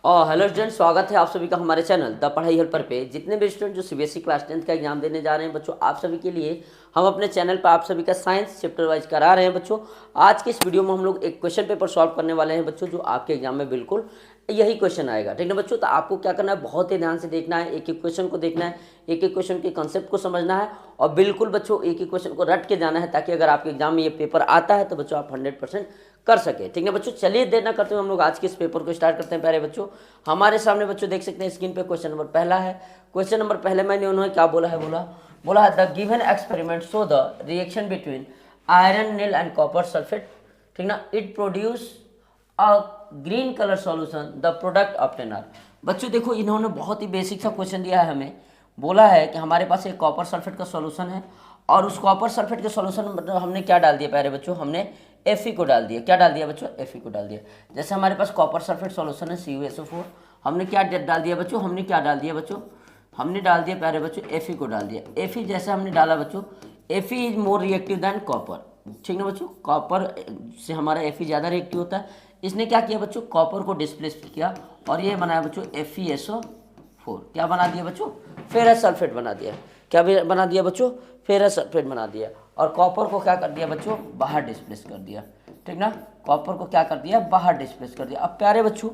और hello student, स्वागत है आप सभी का हमारे चैनल द पढ़ाई हेल्पर पे। जितने भी स्टूडेंट जो सीबीएसई क्लास 10th का एग्जाम देने जा रहे हैं बच्चों, आप सभी के लिए हम अपने चैनल पर आप सभी का साइंस चैप्टर वाइज करा रहे हैं बच्चों। आज के इस वीडियो में हम लोग एक क्वेश्चन पेपर सॉल्व करने वाले हैं बच्चों, जो आपके एग्जाम में बिल्कुल यही क्वेश्चन आएगा। ठीक है बच्चों, तो आपको क्या करना है, बहुत ही ध्यान से देखना है, एक एक क्वेश्चन को देखना है, एक एक क्वेश्चन के कंसेप्ट को समझना है और बिल्कुल बच्चों एक एक क्वेश्चन को रट के जाना है, ताकि अगर आपके एग्जाम में ये पेपर आता है तो बच्चों आप 100% कर सके। ठीक है बच्चों, चलिए देर ना करते हुए हम लोग आज के इस पेपर को स्टार्ट करते हैं। प्यारे बच्चों, हमारे सामने बच्चों देख सकते हैं स्क्रीन पे क्वेश्चन नंबर पहला है। क्वेश्चन नंबर पहले मैंने उन्होंने क्या बोला है, बोला है the given experiment show the reaction between iron nail and copper sulphate. ठीक ना, it produce a green colour solution, the product obtain are. बच्चों देखो, इन्होंने बहुत ही बेसिक सा क्वेश्चन दिया है हमें। बोला है कि हमारे पास एक कॉपर सल्फेट का सॉल्यूशन है और उस कॉपर सल्फेट के सॉल्यूशन में हमने क्या डाल दिया प्यारे बच्चों, हमने Fe को डाल दिया। क्या डाल दिया बच्चों, Fe को डाल दिया। जैसे हमारे पास कॉपर सल्फेट सॉल्यूशन है CuSO4, हमने क्या डाल दिया बच्चों, हमने डाल दिया प्यारे बच्चों Fe को डाल दिया। Fe जैसे हमने डाला बच्चों, Fe is more reactive than copper. ठीक ना बच्चों, कॉपर से हमारा Fe ज़्यादा रिएक्टिव होता है। इसने क्या किया बच्चों, कॉपर को डिस्प्लेस किया और ये बनाया बच्चों FeSO4। क्या बना दिया बच्चों, फेरस सल्फेट बना दिया। क्या बना दिया बच्चों, फेरस सल्फेट बना दिया। और कॉपर को क्या कर दिया बच्चों, बाहर डिस्प्लेस कर दिया। ठीक ना, कॉपर को क्या कर दिया, बाहर डिस्प्लेस कर दिया। अब प्यारे बच्चों,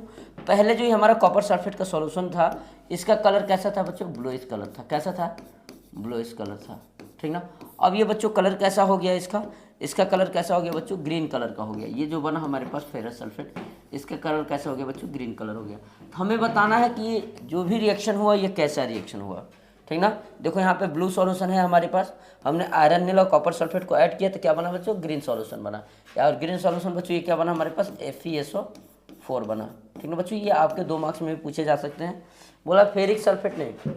पहले जो ये हमारा कॉपर सल्फेट का सॉल्यूशन था, इसका कलर कैसा था बच्चों, ब्लूइश कलर था। कैसा था, ब्लूइश कलर था। ठीक ना, अब ये बच्चों कलर कैसा हो गया, इसका कलर कैसा हो गया बच्चों, ग्रीन कलर का हो गया। ये जो बना हमारे पास फेरस सल्फेट, इसका कलर कैसा हो गया बच्चों, ग्रीन कलर हो गया। तो हमें बताना है कि ये जो भी रिएक्शन हुआ ये कैसा रिएक्शन हुआ। ठीक ना, देखो यहाँ पे ब्लू सॉल्यूशन है हमारे पास, हमने आयरन नील और कॉपर सल्फेट को ऐड किया तो क्या बना बच्चों, ग्रीन सॉल्यूशन बना। और ग्रीन सॉल्यूशन बच्चों ये क्या बना हमारे पास, FeSO4 बना। ठीक ना बच्चों, ये आपके 2 मार्क्स में भी पूछे जा सकते हैं। बोला फेरिक सल्फेट नहीं,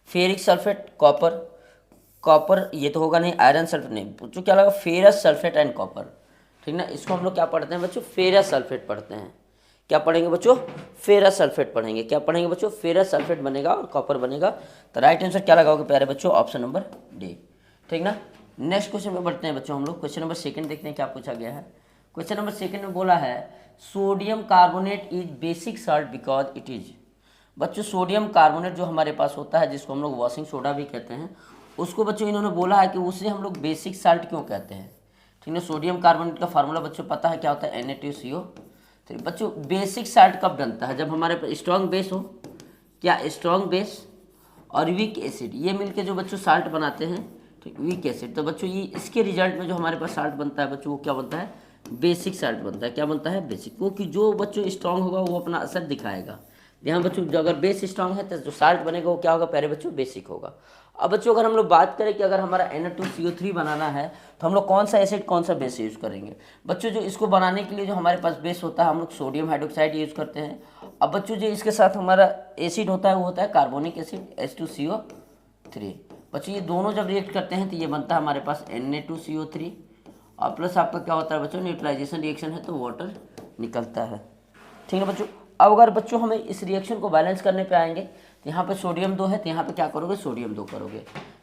फेरिक सल्फेट कॉपर ये तो होगा नहीं, आयरन सल्फेट नहीं बच्चों, क्या लगा, फेरस सल्फेट एंड कॉपर। ठीक ना, इसको हम लोग क्या पढ़ते हैं बच्चों, फेरस सल्फेट पढ़ते हैं। क्या पढ़ेंगे बच्चों, फेरस सल्फेट पढ़ेंगे। क्या पढ़ेंगे बच्चों, फेरस सल्फेट बनेगा और कॉपर बनेगा। तो राइट आंसर क्या लगाओगे प्यारे बच्चों, ऑप्शन नंबर डी। ठीक ना, नेक्स्ट क्वेश्चन में बढ़ते हैं बच्चों हम लोग। क्वेश्चन नंबर सेकंड देखते हैं क्या पूछा गया है। क्वेश्चन नंबर सेकंड में बोला है sodium carbonate is basic salt because it is. बच्चों सोडियम कार्बोनेट जो हमारे पास होता है, जिसको हम लोग वॉशिंग सोडा भी कहते हैं, उसको बच्चों इन्होंने बोला है कि उसे हम लोग बेसिक साल्ट क्यों कहते हैं। ठीक है, सोडियम कार्बोनेट का फार्मूला बच्चों पता है क्या होता है, Na2CO। तो बच्चों बेसिक साल्ट कब बनता है, जब हमारे पास स्ट्रॉन्ग बेस हो। क्या, स्ट्रॉन्ग बेस और वीक एसिड ये मिलके जो बच्चों साल्ट बनाते हैं, ठीक, वीक एसिड। तो बच्चों ये इसके रिजल्ट में जो हमारे पास साल्ट बनता है बच्चों, वो क्या बनता है, बेसिक साल्ट बनता है। क्या बनता है, बेसिक। क्योंकि जो बच्चों स्ट्रॉन्ग होगा वो अपना असर दिखाएगा। यहाँ बच्चों जो अगर बेस स्ट्रॉन्ग है तो जो साल्ट बनेगा वो क्या होगा प्यारे बच्चों, बेसिक होगा। अब बच्चों अगर हम लोग बात करें कि अगर हमारा Na2CO3 बनाना है तो हम लोग कौन सा एसिड कौन सा बेस यूज़ करेंगे बच्चों। जो इसको बनाने के लिए जो हमारे पास बेस होता है हम लोग सोडियम हाइड्रोक्साइड यूज़ करते हैं। अब बच्चों जो इसके साथ हमारा एसिड होता है वो होता है कार्बोनिक एसिड H2CO3। बच्चों ये दोनों जब रिएक्ट करते हैं तो ये बनता है हमारे पास Na2CO3 और प्लस आपका क्या होता है बच्चों, न्यूट्रलाइजेशन रिएक्शन है तो वाटर निकलता है। ठीक है बच्चों, अब अगर बच्चों हमें इस रिएक्शन को बैलेंस करने पे आएंगे तो यहाँ पे सोडियम 2 है तो यहाँ पे क्या करोगे, सोडियम 2 करोगे।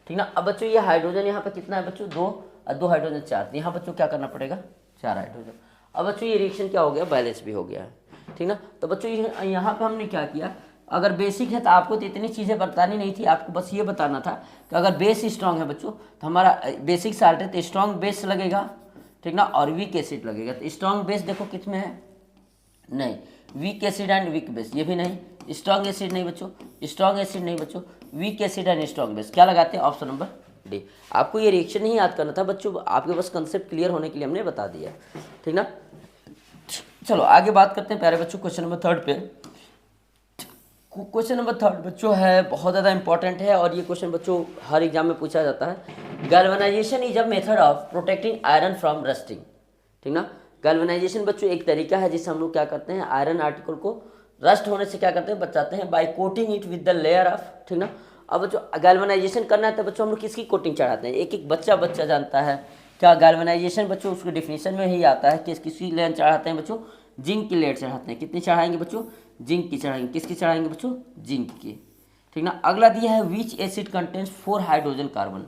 ठीक ना, अब बच्चों ये हाइड्रोजन यहाँ पे कितना है बच्चों, 2 और 2 हाइड्रोजन 4, तो यहाँ बच्चों क्या करना पड़ेगा, 4 हाइड्रोजन। अब बच्चों ये रिएक्शन क्या हो गया, बैलेंस भी हो गया है। ठीक ना, तो बच्चों यहाँ पे हमने क्या किया, अगर बेसिक है तो आपको तो इतनी चीज़ें बतानी नहीं थी, आपको बस ये बताना था कि अगर बेस स्ट्रॉन्ग है बच्चों तो हमारा बेसिक साल्ट है तो स्ट्रॉन्ग बेस लगेगा। ठीक ना, और वीक एसिड लगेगा। तो स्ट्रॉन्ग बेस देखो किस में है, नहीं, weak acid and weak base ये भी नहीं, स्ट्रॉन्ग एसिड नहीं बच्चों, स्ट्रॉन्ग एसिड नहीं बच्चों, weak acid and strong base. क्या लगाते हैं, ऑप्शन नंबर डी। आपको ये रिएक्शन नहीं याद करना था बच्चों, आपके बस कंसेप्ट क्लियर होने के लिए हमने बता दिया। ठीक ना, चलो आगे बात करते हैं प्यारे बच्चों क्वेश्चन नंबर थर्ड पे। क्वेश्चन नंबर थर्ड बच्चों है बहुत ज़्यादा इंपॉर्टेंट है और ये क्वेश्चन बच्चों हर एग्जाम में पूछा जाता है। Galvanisation is a method of protecting iron from rusting. ठीक ना, गैल्वेनाइजेशन बच्चों एक तरीका है जिससे हम लोग क्या करते हैं, आयरन आर्टिकल को रस्ट होने से क्या करते हैं, बचाते हैं, by coating it with the layer of. ठीक ना, अब बच्चों गैल्वेनाइजेशन करना है तो बच्चों हम लोग किसकी कोटिंग चढ़ाते हैं, एक एक बच्चा जानता है क्या गैल्वेनाइजेशन बच्चों, उसके डिफिनीशन में ही आता है कि किसकी लेयर चढ़ाते हैं बच्चों, जिंक की लेयर चढ़ाते हैं। कितनी चढ़ाएंगे बच्चों, जिंक की चढ़ाएंगे। किसकी चढ़ाएंगे बच्चों, जिंक की। ठीक ना, अगला दिया है विच एसिड कंटेन्स 4 हाइड्रोजन कार्बन।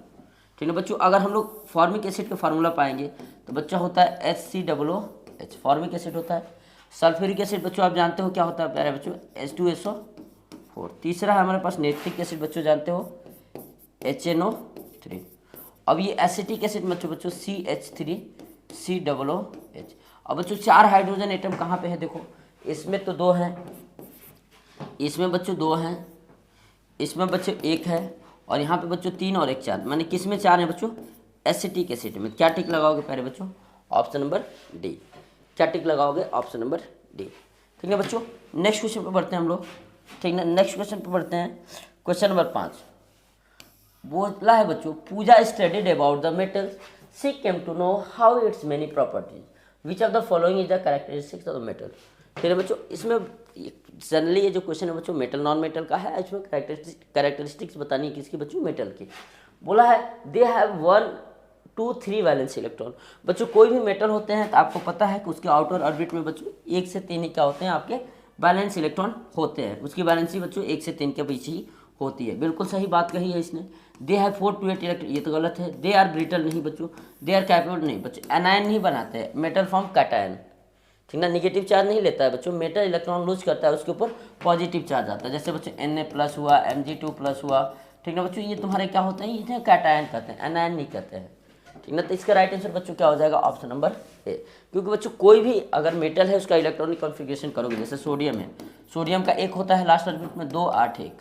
ठीक है बच्चों, अगर हम लोग फॉर्मिक एसिड का फार्मूला पाएंगे तो बच्चा होता है HCOOH, फॉर्मिक एसिड होता है। सल्फ्यूरिक एसिड बच्चों आप जानते हो क्या होता है प्यारे बच्चों, H2SO4। तीसरा है हमारे पास नाइट्रिक एसिड बच्चों जानते हो, HNO3। अब ये एसिटिक एसिड बच्चों CH3COOH। अब बच्चों 4 हाइड्रोजन एटम कहाँ पे है, देखो इसमें तो 2 हैं, इसमें बच्चों 2 हैं, इसमें बच्चों 1 है, और यहाँ पे बच्चों 3 और 1 4, माने किस में 4 है बच्चों, एसिटिक एसिड में। क्या टिक लगाओगे प्यारे बच्चों, ऑप्शन नंबर डी। क्या टिक लगाओगे, ऑप्शन नंबर डी। ठीक है बच्चों, नेक्स्ट क्वेश्चन पे बढ़ते हैं हम लोग। ठीक है, नेक्स्ट क्वेश्चन पे बढ़ते हैं। क्वेश्चन नंबर 5 बोला है बच्चों, Puja studied about the metal, she came to know how its many properties, which of the following is the characteristics of the metal. ठीक है बच्चों, इसमें जनरली ये जो क्वेश्चन है बच्चों मेटल नॉन मेटल का है, इसमें कैरेक्टरिस्टिक्स बतानी है किसकी बच्चों, मेटल की। बोला है दे हैव 1 2 3 वैलेंस इलेक्ट्रॉन। बच्चों कोई भी मेटल होते हैं तो आपको पता है कि उसके आउटर ऑर्बिट में बच्चों 1 से 3 ही क्या होते हैं, आपके वैलेंस इलेक्ट्रॉन होते हैं। उसकी वैलेंसी बच्चों 1 से 3 के बीच ही होती है। बिल्कुल सही बात कही है इसने। दे हैव 4 to 8 इलेक्ट्रॉन, ये तो गलत है। दे आर ब्रिटल नहीं बच्चों, दे आर कैपेबल नहीं बच्चों, एनायन नहीं बनाते हैं, मेटल फॉर्म कैटायन। ठीक ना, निगेटिव चार्ज नहीं लेता है बच्चों, मेटल इलेक्ट्रॉन लूज करता है, उसके ऊपर पॉजिटिव चार्ज आता है। जैसे बच्चों Na+ हुआ, Mg2+ हुआ। ठीक ना बच्चों, ये तुम्हारे क्या होते हैं, ये कैटायन कहते हैं, एनायन नहीं कहते हैं। ठीक ना, तो इसका राइट आंसर बच्चों क्या हो जाएगा, ऑप्शन नंबर ए। क्योंकि बच्चों कोई भी अगर मेटल है उसका इलेक्ट्रॉनिक कॉन्फ़िगरेशन करोगे, जैसे सोडियम है, सोडियम का 1 होता है लास्ट ऑर्बिट में, 2 8 1।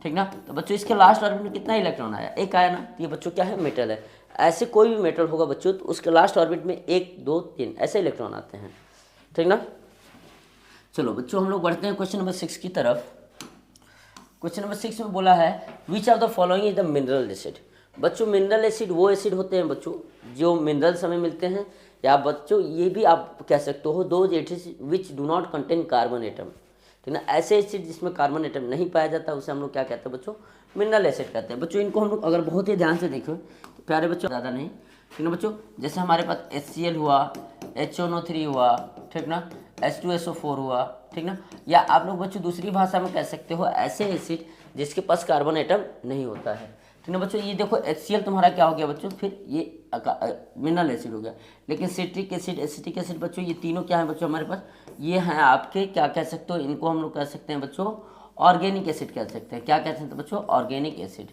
ठीक ना, तो बच्चों इसके लास्ट ऑर्बिट में कितना इलेक्ट्रॉन आया, 1 आया ना, तो ये बच्चों क्या है, मेटल है। ऐसे कोई भी मेटल होगा बच्चों तो उसके लास्ट ऑर्बिट में 1 2 3 ऐसे इलेक्ट्रॉन आते हैं। ठीक ना, चलो बच्चों हम लोग बढ़ते हैं क्वेश्चन नंबर 6 की तरफ। क्वेश्चन नंबर 6 में बोला है which of the following is the mineral acid. बच्चों मिनरल एसिड वो एसिड होते हैं बच्चों जो मिनरल्स हमें मिलते हैं, या बच्चों ये भी आप कह सकते हो those acid which do not contain carbon atom. ठीक ना, ऐसे एसिड जिसमें कार्बन एटम नहीं पाया जाता उसे हम लोग क्या कहते हैं बच्चों, मिनरल एसिड कहते हैं। बच्चों इनको हम लोग अगर बहुत ही ध्यान से देखें तो प्यारे बच्चों ज़्यादा नहीं। ठीक ना बच्चों, जैसे हमारे पास HCl हुआ, HNO3 हुआ, ठीक ना, H2SO4 हुआ। ठीक ना, या आप लोग बच्चों दूसरी भाषा में कह सकते हो ऐसे एसिड जिसके पास कार्बन एटम नहीं होता है। ठीक ना बच्चों, ये देखो HCl तुम्हारा क्या हो गया बच्चों, फिर ये मिनरल एसिड हो गया। लेकिन सिट्रिक एसिड, एसिटिक एसिड बच्चों ये तीनों क्या है बच्चों हमारे पास, ये हैं आपके क्या कह सकते हो, इनको हम लोग कह सकते हैं बच्चों ऑर्गेनिक एसिड कह सकते हैं। क्या कहते हैं बच्चों, ऑर्गेनिक एसिड,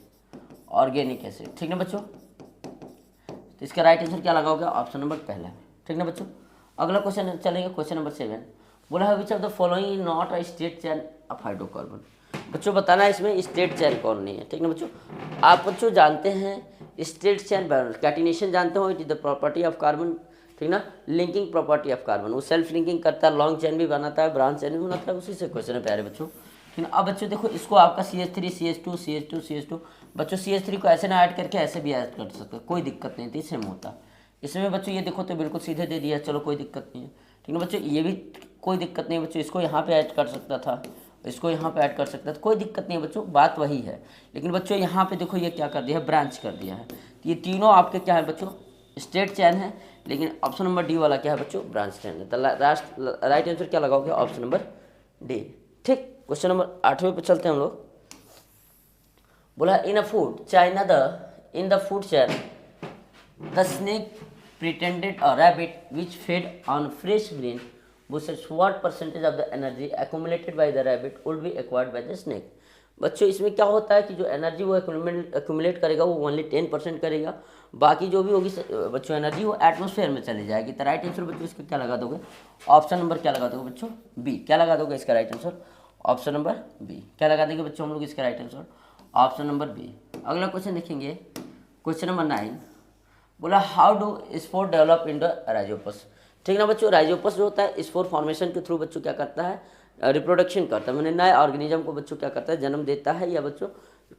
ऑर्गेनिक एसिड। ठीक ना बच्चों, तो इसका राइट आंसर क्या लगा होगा, ऑप्शन नंबर पहला। ठीक ना बच्चों, अगला क्वेश्चन चलेंगे, क्वेश्चन नंबर 7। बोला है which of the following is not a straight chain of hydrocarbon. बच्चों बताना है इसमें स्ट्रेट चेन कौन नहीं है। ठीक ना बच्चों, आप बच्चों जानते हैं स्ट्रेट चेन कैटिनेशन जानते हो, it is the property of carbon. ठीक ना, लिंकिंग प्रॉपर्टी ऑफ कार्बन, वो सेल्फ लिंकिंग करता है, लॉन्ग चेन भी बनाता है, ब्रांच चेन भी बनाता है, उसी से क्वेश्चन है प्यारे बच्चों। ठीक है, अब बच्चों देखो इसको आपका CH3 CH2 CH2 CH2, बच्चों CH3 को ऐसे ना ऐड करके ऐसे भी ऐड कर सकते, कोई दिक्कत नहीं थी, सेम होता। इसमें बच्चों ये देखो तो बिल्कुल सीधे दे दिया, चलो कोई दिक्कत नहीं है। ठीक है बच्चों, ये भी कोई दिक्कत नहीं है बच्चों, इसको यहाँ पे ऐड कर सकता था, इसको यहाँ पे ऐड कर सकता था, कोई दिक्कत नहीं है बच्चों, बात वही है। लेकिन बच्चों यहाँ पे देखो ये क्या कर दिया है, ब्रांच कर दिया है। तो ये तीनों आपके क्या है बच्चों, स्ट्रेट चैन है, लेकिन ऑप्शन नंबर डी वाला क्या है बच्चों, ब्रांच चैन है। तो राइट आंसर क्या लगाओगे, ऑप्शन नंबर डी। ठीक, क्वेश्चन नंबर 8वें पे चलते हैं हम लोग। बोला in a food chain in the food chain the snake pretended a rabbit which fed on fresh green bushes, what percentage of the energy accumulated by the rabbit would be acquired by the snake। बच्चों इसमें क्या होता है कि जो energy वो accumulate करेगा वो ओनली 10% करेगा, बाकी जो भी होगी बच्चों एनर्जी वो एटमॉस्फेयर में चली जाएगी। तो राइट आंसर बच्चों इसका क्या लगा दोगे, ऑप्शन नंबर क्या लगा दोगे बच्चों, बी। क्या लगा दोगे इसका right answer, option number B. क्या लगा देंगे बच्चों हम लोग इसका right answer, option number B. अगला क्वेश्चन देखेंगे, क्वेश्चन नंबर 9। बोला how do spore develop in the Rhizopus. ठीक ना बच्चों, राइजोपस जो होता है स्पोर फॉर्मेशन के थ्रू बच्चों क्या करता है, रिप्रोडक्शन करता है, मैंने नए ऑर्गेनिज्म को बच्चों क्या करता है, जन्म देता है, या बच्चों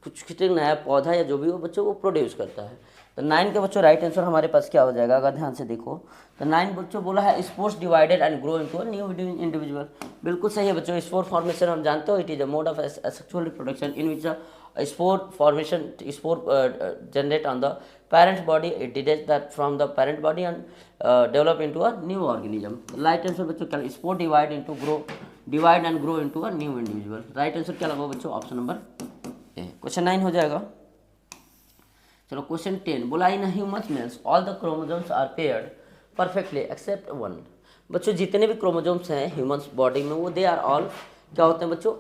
कुछ नया पौधा या जो भी हो बच्चों वो प्रोड्यूस करता है। तो 9 के बच्चों राइट आंसर हमारे पास क्या हो जाएगा, अगर ध्यान से देखो तो 9 बच्चों बोला है spores divided and grow into a new individual. बिल्कुल सही है बच्चों, स्पोर फॉर्मेशन हम जानते हो, it is a mode of sexual reproduction in which spore formation, spore generate on the parent body, it detaches that from the parent body and develop into a new organism। Right answer बच्चों क्या, spore divide and grow into a new individual। Right answer क्या लगा बच्चों, option number ए। Question 9 हो जाएगा। चलो question 10। बोला in human males all the chromosomes are paired perfectly except one. बच्चों जितने भी क्रोमोजोम्स हैं ह्यूमंस बॉडी में वो दे आर ऑल क्या होते हैं बच्चों,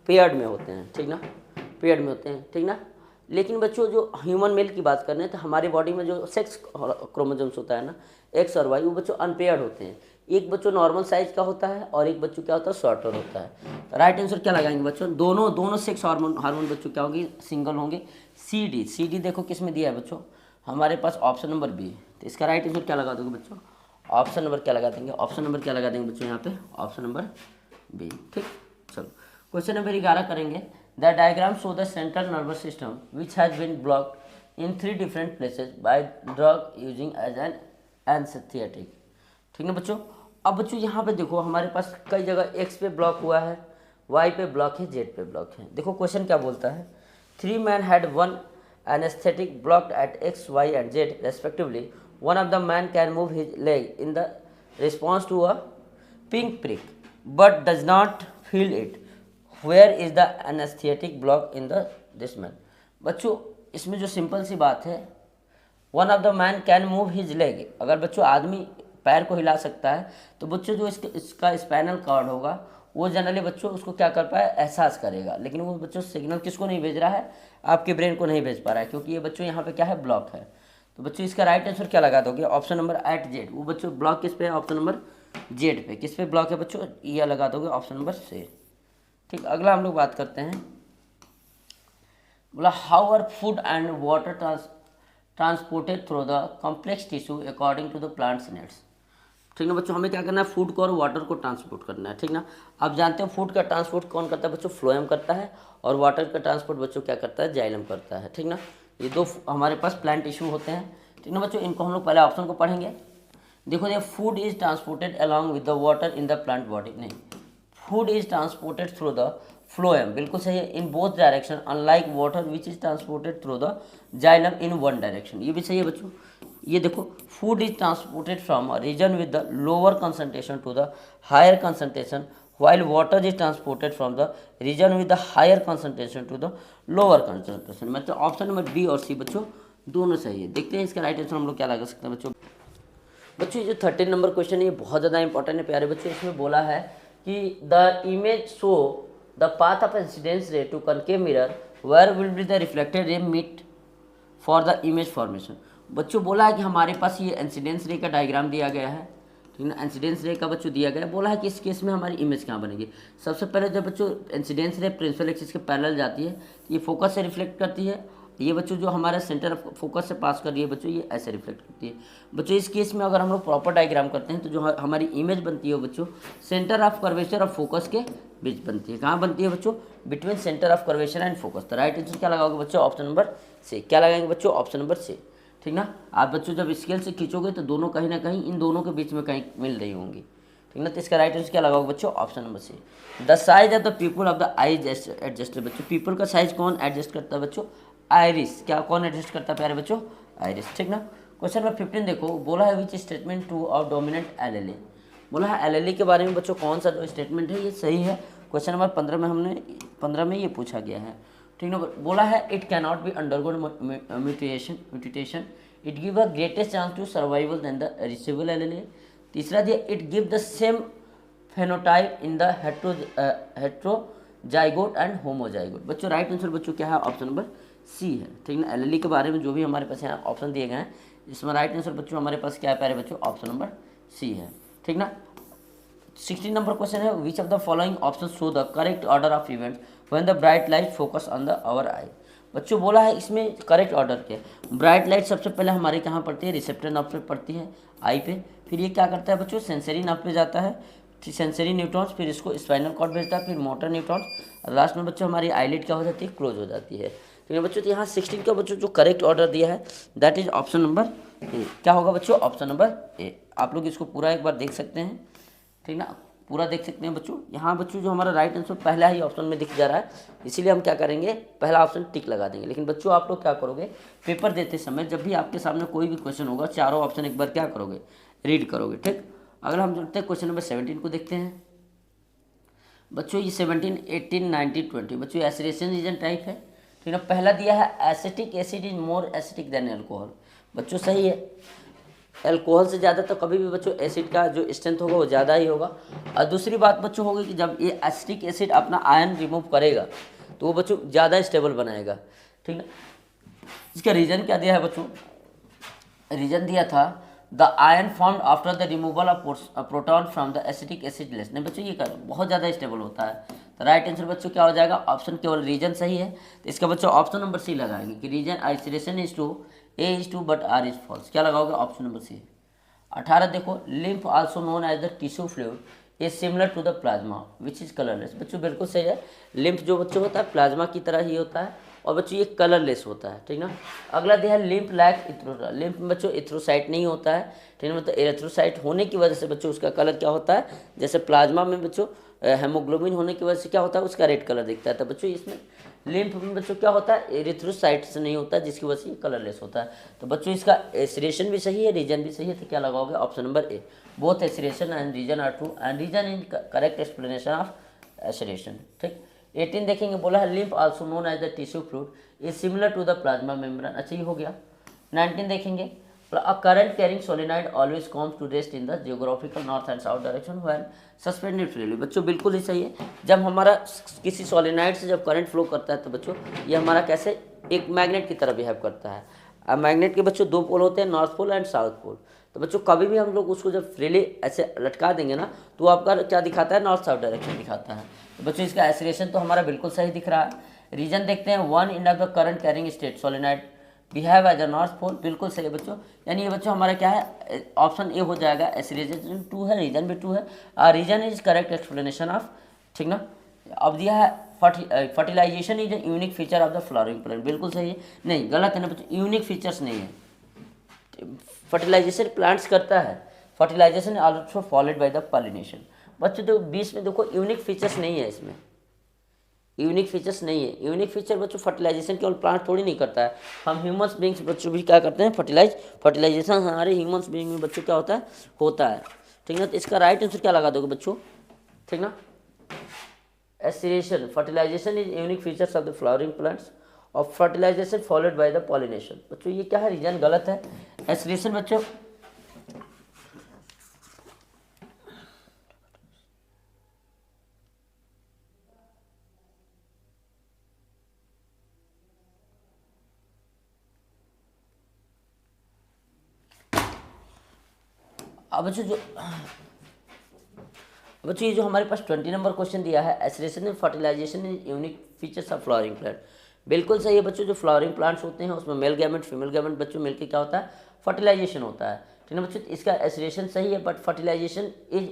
पेयर्ड में होते हैं, ठीक ना, पेयर्ड में होते हैं, ठीक ना। लेकिन बच्चों जो ह्यूमन मेल की बात कर रहे हैं तो हमारी बॉडी में जो सेक्स क्रोमोजोम्स होता है ना, एक्स और वाई, वो बच्चों अनपेयर्ड होते हैं। एक बच्चों नॉर्मल साइज का होता है और एक बच्चों क्या होता है, शॉर्टर होता है। राइट आंसर क्या लगाएंगे बच्चों, दोनों सेक्स हार्मोन बच्चों क्या होंगे, सिंगल होंगे। सी डी देखो किस में दिया है बच्चों, हमारे पास ऑप्शन नंबर बी है। तो इसका राइट आंसर क्या लगा दोगे बच्चों, ऑप्शन नंबर क्या लगा देंगे, ऑप्शन नंबर क्या लगा देंगे बच्चों यहाँ पे, ऑप्शन नंबर बी। ठीक, चलो क्वेश्चन नंबर 11 करेंगे। The diagram show the central nervous system which has been blocked in 3 different places by drug using as an anaesthetic. ठीक ना बच्चों। अब बच्चों यहाँ पे देखो हमारे पास कई जगह एक्स पे ब्लॉक हुआ है, वाई पे ब्लॉक है, जेड पे ब्लॉक है। देखो क्वेश्चन क्या बोलता है, 3 men had one anesthetic blocked at x, y and z respectively. One of the man can move his leg in the response to a pink prick but does not feel it. Where is the anesthetic block in the this man? बच्चों इसमें जो simple सी बात है, one of the man can move his leg, अगर बच्चों आदमी पैर को हिला सकता है तो बच्चों जो इसका स्पाइनल कॉर्ड होगा वो जनरली बच्चों उसको क्या कर पाए, एहसास करेगा। लेकिन वो बच्चों सिग्नल किसको नहीं भेज रहा है, आपके ब्रेन को नहीं भेज पा रहा है, क्योंकि ये बच्चों यहाँ पे क्या है, ब्लॉक है। तो बच्चों इसका राइट आंसर क्या लगा दोगे, ऑप्शन नंबर एट जेड। वो बच्चों ब्लॉक किस पे है, ऑप्शन नंबर जेड पे। किस पे ब्लॉक है बच्चों, ये लगा दोगे ऑप्शन नंबर से। ठीक, अगला हम लोग बात करते हैं, बोला how are food and water transported through the complex tissue according to the plants needs. ठीक ना बच्चों, हमें क्या करना है, फूड को और वाटर को ट्रांसपोर्ट करना है। ठीक ना, आप जानते हो फूड का ट्रांसपोर्ट कौन करता है बच्चों, फ्लोएम करता है, और वाटर का ट्रांसपोर्ट बच्चों क्या करता है, जाइलम करता है। ठीक ना, ये दो हमारे पास प्लांट टिश्यू होते हैं। ठीक ना बच्चों, इनको हम लोग पहले ऑप्शन को पढ़ेंगे। देखो ये food is transported along with the water in the plant body, नहीं, food is transported through the phloem, बिल्कुल सही है, in both direction unlike water which is transported through the xylem in one direction. ये भी सही है बच्चों। ये देखो food is transported from a region with the lower concentration to the higher concentration, while water is transported from the region with the higher concentration to the lower concentration। मतलब option number B और सी बच्चों दोनों सही है। देखते हैं इसका right answer हम लोग क्या लगा सकते हैं बच्चों। बच्चों ये जो 13 नंबर क्वेश्चन है ये बहुत ज़्यादा इंपॉर्टेंट है प्यारे बच्चों। इसमें बोला है कि the image show the path of incidence ray to concave mirror where will be the reflected ray meet for the image formation. बच्चों बोला है कि हमारे पास ये इंसिडेंस रे का डायग्राम दिया गया है, ठीक ना, इंसिडेंस रे का बच्चों दिया गया है। बोला है कि इस केस में हमारी इमेज कहाँ बनेगी। सबसे पहले जब बच्चों इंसिडेंस रे प्रिंसिपल एक्सिस के पैरेलल जाती है ये फोकस से रिफ्लेक्ट करती है। ये बच्चों जो हमारा सेंटर ऑफ फोकस से पास कर रही है बच्चों ये ऐसे रिफ्लेक्ट करती है। बच्चों इस केस में अगर हम लोग प्रॉपर डायग्राम करते हैं तो जो हमारी इमेज बनती है बच्चों सेंटर ऑफ कर्वेचर और फोकस के बीच बनती है। कहाँ बनती है बच्चों, between centre of curvature and focus. तो राइट आंसर क्या लगाओगे बच्चों, ऑप्शन नंबर से। क्या लगाएंगे बच्चों, ऑप्शन नंबर से। ठीक ना, आप बच्चों जब स्केल से खींचोगे तो दोनों कहीं ना कहीं इन दोनों के बीच में कहीं मिल रही होंगी। ठीक ना, तो इसका राइट आंसर क्या लगाओगे बच्चों, option number C. The size of the pupil of the eyes adjusted. बच्चों पीपल का साइज कौन एडजस्ट करता है बच्चों, आइरिस। क्या कौन एडजस्ट करता है प्यारे बच्चों, आइरिस। ठीक ना, क्वेश्चन नंबर 15 देखो, बोला है which statement two of dominant LLA. बोला है एलएलए के बारे में बच्चों कौन सा जो स्टेटमेंट है ये सही है। क्वेश्चन नंबर 15 में ये पूछा गया है। ठीक ना, बोला है it can not be undergone mutation, it give a greatest chance to survival then the recessive allele. तीसरा दिया it give the same phenotype in the heterozygote and homozygote. बच्चों राइट आंसर बच्चों क्या है, ऑप्शन नंबर सी है। ठीक ना, LLA के बारे में जो भी हमारे पास यहाँ ऑप्शन दिए गए हैं इसमें राइट आंसर बच्चों हमारे पास क्या है प्यारे बच्चों, ऑप्शन नंबर सी है। ठीक ना, 16 नंबर क्वेश्चन है, which of the following option show the correct order of events when the bright light focus on the our eye. बच्चों बोला है इसमें करेक्ट ऑर्डर के, ब्राइट लाइट सबसे पहले हमारे कहाँ पड़ती है, रिसेप्टर नर्व पे पड़ती है, आई पे। फिर ये क्या करता है बच्चों, सेंसरी नर्व पे जाता है, सेंसरी न्यूट्रॉन्स, फिर इसको स्पाइनल कॉर्ड भेजता है, फिर मोटर न्यूट्रॉन्स, लास्ट में बच्चों हमारी आईलिड क्या हो जाती है, क्लोज हो जाती है। ठीक है बच्चों, तो यहाँ 16 का बच्चों जो करेक्ट ऑर्डर दिया है दैट इज ऑप्शन नंबर ए। क्या होगा बच्चों, ऑप्शन नंबर ए। आप लोग इसको पूरा एक बार देख सकते हैं। ठीक ना, पूरा देख सकते हैं बच्चों। यहाँ बच्चों जो हमारा राइट आंसर पहला ही ऑप्शन में दिख जा रहा है, इसीलिए हम क्या करेंगे, पहला ऑप्शन टिक लगा देंगे। लेकिन बच्चों आप लोग क्या करोगे, पेपर देते समय जब भी आपके सामने कोई भी क्वेश्चन होगा चारों ऑप्शन एक बार क्या करोगे, रीड करोगे। ठीक, अगर हम चलते हैं क्वेश्चन नंबर 17 को देखते हैं बच्चों। ये 17, 18, 19, 20 बच्चों एसिडेशन रीजन टाइप है। ठीक है, पहला दिया है acetic acid is more acetic than alcohol. बच्चों सही है, एल्कोहल से ज़्यादा तो कभी भी बच्चों एसिड का जो स्ट्रेंथ होगा वो ज़्यादा ही होगा। और दूसरी बात बच्चों होगी कि जब ये एसिटिक एसिड अपना आयन रिमूव करेगा तो वो बच्चों ज़्यादा स्टेबल बनाएगा, ठीक ना। इसका रीज़न क्या दिया है बच्चों, रीजन दिया था the ion formed after the removal of proton from the acetic acid less. नहीं बच्चों ये बहुत ज़्यादा स्टेबल होता है, तो राइट आंसर बच्चों क्या हो जाएगा, ऑप्शन केवल रीजन सही है। तो इसका बच्चों ऑप्शन नंबर सी लगाएंगे कि reason isolation is true A is true but R is false. क्या लगाओगे, ऑप्शन नंबर सी। 18 देखो, lymph also known as the tissue fluid is similar to the plasma which is colourless. बच्चों बिल्कुल सही है, lymph जो बच्चों होता है प्लाज्मा की तरह ही होता है और बच्चों ये कलरलेस होता है, ठीक ना। अगला दिया है लिम्फ लैक इथ्रोसा। लिम्फ में बच्चों इथ्रोसाइट नहीं होता है, ठीक है, मतलब एरिथ्रोसाइट होने की वजह से बच्चों उसका कलर क्या होता है, जैसे प्लाज्मा में बच्चों हेमोग्लोबिन होने की वजह से क्या होता है उसका रेड कलर दिखता है। तो बच्चों इसमें लिम्फ में बच्चों क्या होता है, एरिथ्रोसाइट से नहीं होता है, जिसकी वजह से ये कलरलेस होता है। तो बच्चों इसका एसिरेशन भी सही है, रीजन भी सही है, तो क्या लगाओगे, option number A. Both assertion and reason are true and reason in correct explanation of assertion, ठीक। 18 देखेंगे, बोला है lymph also known as the tissue fluid is similar to the plasma membrane. अच्छा ये हो गया। 19 देखेंगे, a current carrying solenoid always comes to rest in the geographical north and south direction when suspended freely. बच्चों बिल्कुल ही सही है, जब हमारा किसी सोलेनॉइड से जब करंट फ्लो करता है तो बच्चों ये हमारा कैसे एक मैग्नेट की तरह बिहेव करता है। अब मैग्नेट के बच्चों दो पोल होते हैं, north pole and south pole. तो बच्चों कभी भी हम लोग उसको जब फ्रीली ऐसे लटका देंगे ना तो आपका क्या दिखाता है, नॉर्थ साउथ डायरेक्शन दिखाता है। तो बच्चों इसका एसिलेशन तो हमारा बिल्कुल सही दिख रहा है। रीजन देखते हैं, one end of the current carrying straight solenoid behave as a north pole, बिल्कुल सही है बच्चों। यानी ये बच्चों हमारा क्या है, ऑप्शन ए हो जाएगा, एसिलेशन टू है, रीजन भी टू है, reason is correct explanation of, ठीक ना। अब दिया है fertilization is a unique feature of the flowering plant, बिल्कुल सही है, नहीं गलत है ना बच्चों, यूनिक फीचर्स नहीं है। फर्टिलाइजेशन प्लांट्स करता है, fertilization also followed by the pollination. बच्चों तो 20 में देखो यूनिक फीचर्स नहीं है, इसमें यूनिक फीचर्स नहीं है। यूनिक फीचर बच्चों फर्टिलाइजेशन केवल प्लांट थोड़ी नहीं करता है, हम ह्यूमंस बींग्स बच्चों भी क्या करते हैं, फर्टिलाइजेशन हमारे ह्यूमंस बींग में बच्चों क्या होता है, ठीक ना। तो इसका राइट आंसर क्या लगा दोगे बच्चों, ठीक ना। Assertion, fertilization is unique features of the flowering plants और fertilization followed by the pollination. बच्चों ये क्या है, रीजन गलत है। एसिरेशन बच्चों अब बच्चों ये जो हमारे पास 20 नंबर क्वेश्चन दिया है, assertion and fertilization is unique features of flowering plant, बिल्कुल सही है बच्चों। जो फ्लावरिंग प्लांट्स होते हैं उसमें मेल गैमेट फीमेल गैमेट बच्चों मिलकर क्या होता है, फर्टिलाइजेशन होता है, ठीक है बच्चों। इसका एसिरेशन सही है, but fertilization is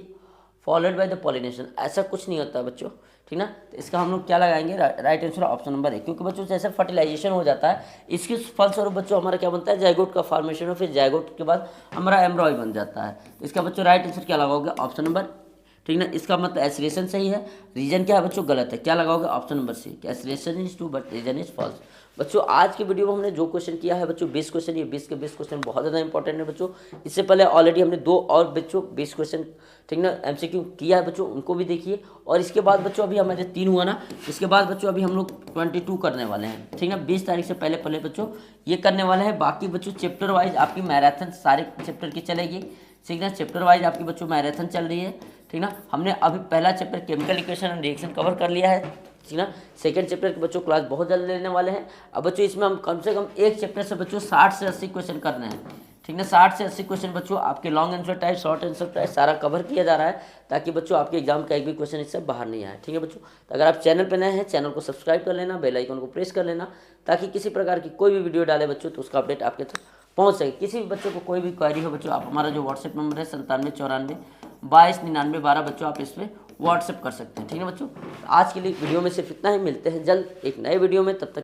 followed by the pollination, ऐसा कुछ नहीं होता बच्चों, ठीक ना। तो इसका हम लोग क्या लगाएंगे, राइट आंसर ऑप्शन नंबर ए, क्योंकि बच्चों जैसे फर्टिलाइजेशन हो जाता है इसके फलस्वरूप बच्चों हमारा क्या बनता है, जायगोट का फॉर्मेशन और फिर जायगोट के बाद हमारा एम्ब्रॉय बन जाता है। तो इसका बच्चों राइट आंसर क्या लगाओगे, ऑप्शन नंबर, ठीक ना। इसका मतलब एसिलेशन सही है, रीजन क्या है बच्चों, गलत है, क्या लगाओगे, option number C, assertion is true but reason is false. बच्चों आज की वीडियो में हमने जो क्वेश्चन किया है बच्चों 20 क्वेश्चन, ये 20 के 20 क्वेश्चन बहुत ज़्यादा इंपॉर्टेंट है बच्चों। इससे पहले ऑलरेडी हमने दो और बच्चों 20 क्वेश्चन, ठीक ना, एमसीक्यू किया है बच्चों, उनको भी देखिए। और इसके बाद बच्चों अभी हमारे 3 हुआ ना, इसके बाद बच्चों अभी हम लोग 22 करने वाले हैं, ठीक ना। 20 तारीख से पहले पहले बच्चों ये करने वाले हैं। बाकी बच्चों चैप्टर वाइज आपकी मैराथन सारे चैप्टर की चलेगी, ठीक ना। चैप्टर वाइज आपकी बच्चों मैराथन चल रही है, ठीक ना। हमने अभी पहला chapter chemical equation and reaction cover कर लिया है, ठीक ना। सेकंड चैप्टर के बच्चों क्लास बहुत जल्द लेने वाले हैं। अब बच्चों इसमें हम कम से कम एक चैप्टर से बच्चों 60 से 80 क्वेश्चन करने हैं, ठीक ना। 60 से 80 क्वेश्चन बच्चों आपके long answer type, short answer type सारा कवर किया जा रहा है, ताकि बच्चों आपके एग्जाम का एक भी क्वेश्चन इससे बाहर नहीं आए, ठीक है बच्चों। तो अगर आप चैनल पर नए हैं, चैनल को सब्सक्राइब कर लेना, बेल आइकन को प्रेस कर लेना, ताकि किसी प्रकार की कोई भी वीडियो डाले बच्चों तो उसका अपडेट आपके तक पहुँच सके। किसी भी बच्चों को कोई भी क्वेरी हो बच्चों, आप हमारा जो व्हाट्सएप नंबर है 9794229912 बच्चों आप इस पर व्हाट्सएप कर सकते हैं, ठीक है बच्चों। आज के लिए वीडियो में सिर्फ इतना ही, मिलते हैं जल्द एक नए वीडियो में, तब तक